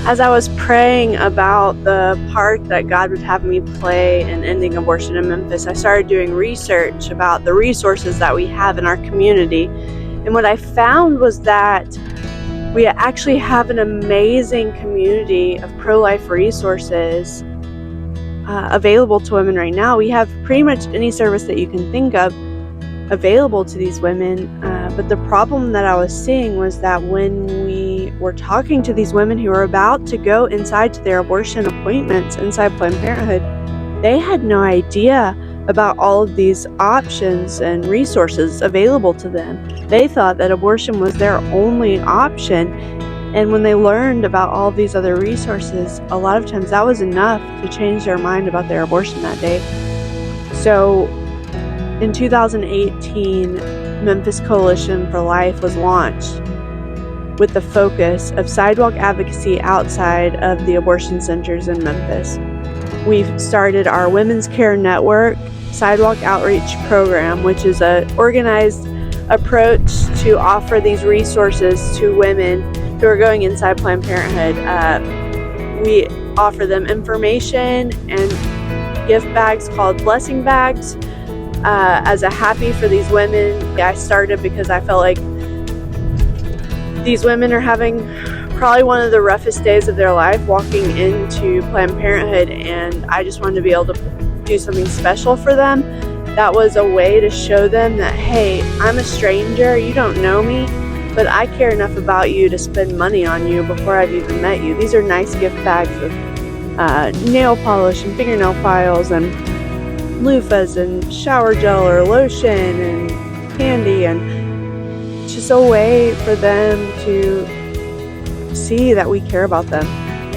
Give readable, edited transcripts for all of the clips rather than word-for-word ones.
As I was praying about the part that God would have me play in ending abortion in Memphis, I started doing research about the resources that we have in our community. And what I found was that we actually have an amazing community of pro-life resources available to women right now. We have pretty much any service that you can think of available to these women, but the problem that I was seeing was that when we were talking to these women who were about to go inside to their abortion appointments inside Planned Parenthood, they had no idea about all of these options and resources available to them. They thought that abortion was their only option, and when they learned about all of these other resources, a lot of times that was enough to change their mind about their abortion that day. So in 2018, Memphis Coalition For Life was launched with the focus of sidewalk advocacy outside of the abortion centers in Memphis. We've started our Women's Care Network Sidewalk Outreach Program, which is an organized approach to offer these resources to women who are going inside Planned Parenthood. We offer them information and gift bags called blessing bags. As a happy for these women. I started because I felt like these women are having probably one of the roughest days of their life walking into Planned Parenthood, and I just wanted to be able to do something special for them. That was a way to show them that, hey, I'm a stranger, you don't know me, but I care enough about you to spend money on you before I've even met you. These are nice gift bags with nail polish and fingernail files and loofahs and shower gel or lotion and candy, and it's just a way for them to see that we care about them.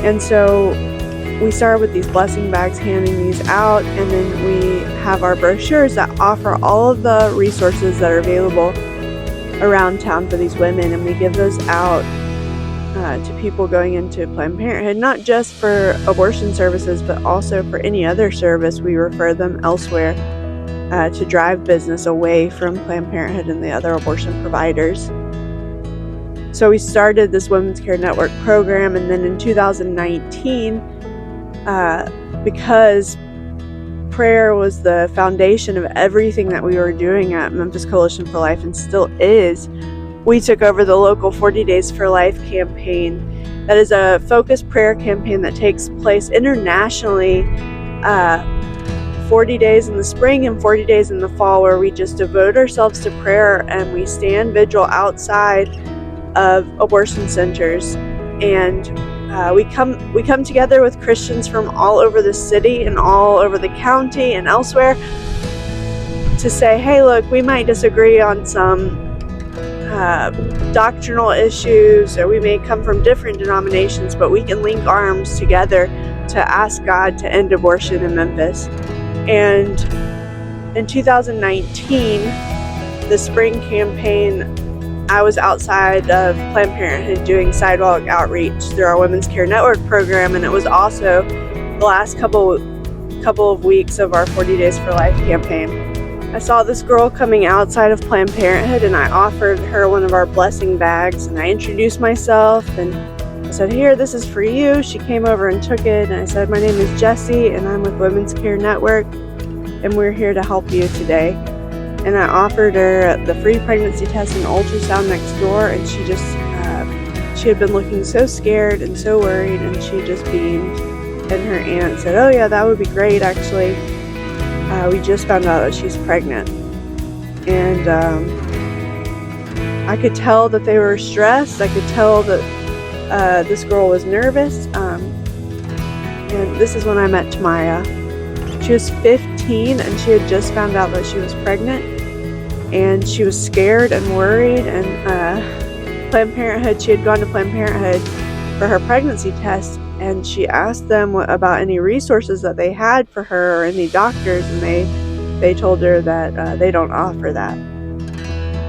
And so we started with these blessing bags, handing these out, and then we have our brochures that offer all of the resources that are available around town for these women, and we give those out to people going into Planned Parenthood, not just for abortion services, but also for any other service. We refer them elsewhere to drive business away from Planned Parenthood and the other abortion providers. So we started this Women's Care Network program, and then in 2019, because prayer was the foundation of everything that we were doing at Memphis Coalition for Life, and still is, we took over the local 40 Days for Life campaign. That is a focused prayer campaign that takes place internationally 40 days in the spring and 40 days in the fall, where we just devote ourselves to prayer and we stand vigil outside of abortion centers. And we come together with Christians from all over the city and all over the county and elsewhere to say, hey, look, we might disagree on some doctrinal issues, or we may come from different denominations, but we can link arms together to ask God to end abortion in Memphis. And in 2019, the spring campaign, I was outside of Planned Parenthood doing sidewalk outreach through our Women's Care Network program, and it was also the last couple of weeks of our 40 Days for Life campaign. I saw this girl coming outside of Planned Parenthood, and I offered her one of our blessing bags, and I introduced myself, and I said, here, this is for you. She came over and took it, and I said, my name is Jessie, and I'm with Women's Care Network, and we're here to help you today. And I offered her the free pregnancy test and ultrasound next door, and she just, she had been looking so scared and so worried, and she just beamed. And her aunt said, oh yeah, that would be great, actually. We just found out that she's pregnant. And I could tell that they were stressed. I could tell that this girl was nervous. And this is when I met Tamaya. She was 15, and she had just found out that she was pregnant. And she was scared and worried. And Planned Parenthood, she had gone to Planned Parenthood for her pregnancy test, and she asked them about any resources that they had for her or any doctors, and they told her that they don't offer that.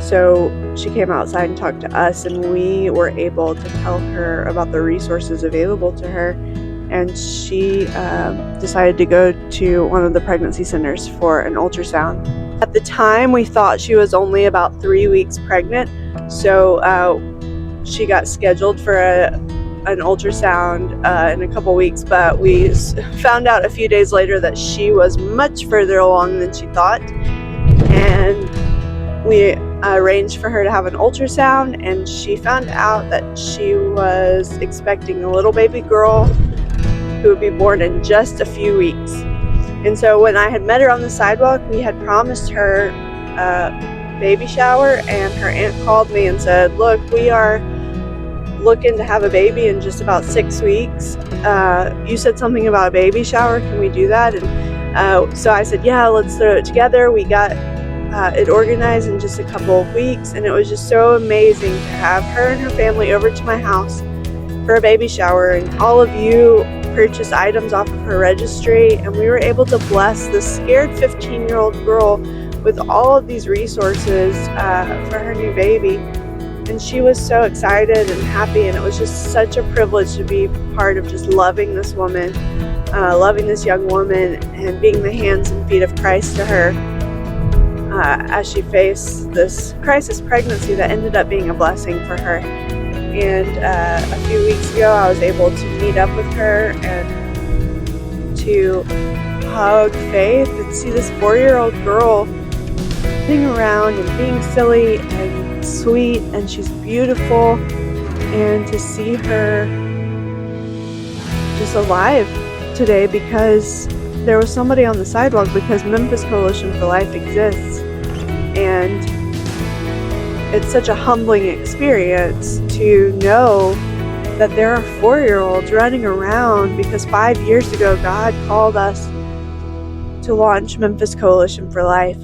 So she came outside and talked to us, and we were able to tell her about the resources available to her, and she decided to go to one of the pregnancy centers for an ultrasound. At the time, we thought she was only about 3 weeks pregnant, so she got scheduled for an ultrasound in a couple weeks, but we found out a few days later that she was much further along than she thought, and we arranged for her to have an ultrasound, and she found out that she was expecting a little baby girl who would be born in just a few weeks. And so when I had met her on the sidewalk, we had promised her a baby shower, and her aunt called me and said, look, we are looking to have a baby in just about 6 weeks. You said something about a baby shower. Can we do that? And so I said, yeah, let's throw it together. We got it organized in just a couple of weeks, and it was just so amazing to have her and her family over to my house for a baby shower. And all of you purchased items off of her registry, and we were able to bless this scared 15-year-old girl with all of these resources for her new baby. And she was so excited and happy, and it was just such a privilege to be part of just loving this woman, loving this young woman, and being the hands and feet of Christ to her as she faced this crisis pregnancy that ended up being a blessing for her. And a few weeks ago, I was able to meet up with her and to hug Faith and see this 4-year-old girl running around and being silly and sweet, and she's beautiful, and to see her just alive today because there was somebody on the sidewalk, because Memphis Coalition For Life exists. And it's such a humbling experience to know that there are 4-year-olds running around, because 5 years ago God called us to launch Memphis Coalition For Life.